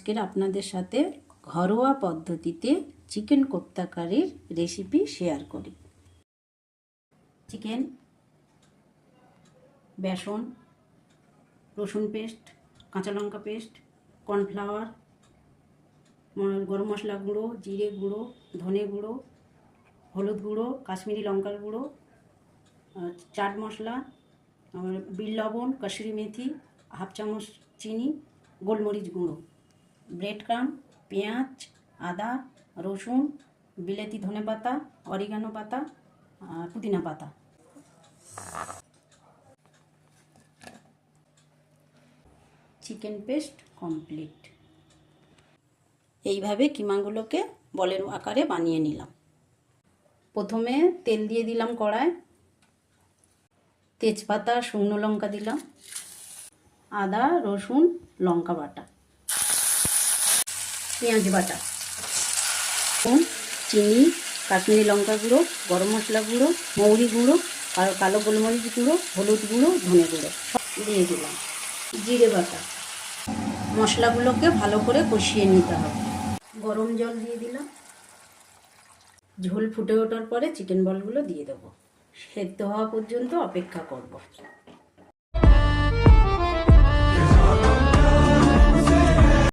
আজকের আপনাদের সাথে ঘরোয়া পদ্ধতিতে চিকেন কোপ্তা কারির রেসিপি শেয়ার করি। চিকেন, বেসন, রসুন পেস্ট, কাঁচা লঙ্কা পেস্ট, কর্নফ্লাওয়ার, গরম মশলা গুঁড়ো, জিরে গুঁড়ো, ধনে গুঁড়ো, হলুদ গুঁড়ো, কাশ্মীরি লঙ্কার গুঁড়ো, চাট মশলা, বিট লবণ, কসুরি মেথি, হাফ চামচ চিনি, গোলমরিচ গুঁড়ো, ব্রেড ক্রাম্ব, পেঁয়াজ, আদা, রসুন, বিলেতি ধনে পাতা, অরিগানো পাতা, পুদিনা পাতা। Chicken paste complete. এইভাবে কিমাগুলোকে বলের আকারে বানিয়ে নিলাম। প্রথমে তেল দিয়ে দিলাম কড়ায়, তেজপাতা, শুকনো লঙ্কা দিলাম, আদা, রসুন, লঙ্কা বাটা, পেঁয়াজ বাটা, চিনি, কাশ্মীরি লঙ্কা গুঁড়ো, গরম মশলা গুঁড়ো, মৌরি গুঁড়ো, কালো গোলমরিচ গুঁড়ো, হলুদ গুঁড়ো, ধনে গুঁড়ো সব দিয়ে দিলাম, জিরে বাটা। মশলাগুলোকে ভালো করে কষিয়ে নিতে হবে। গরম জল দিয়ে দিলাম। ঝোল ফুটে ওঠার পরে চিকেন বলগুলো দিয়ে দেবো। সেদ্ধ হওয়া পর্যন্ত অপেক্ষা করব।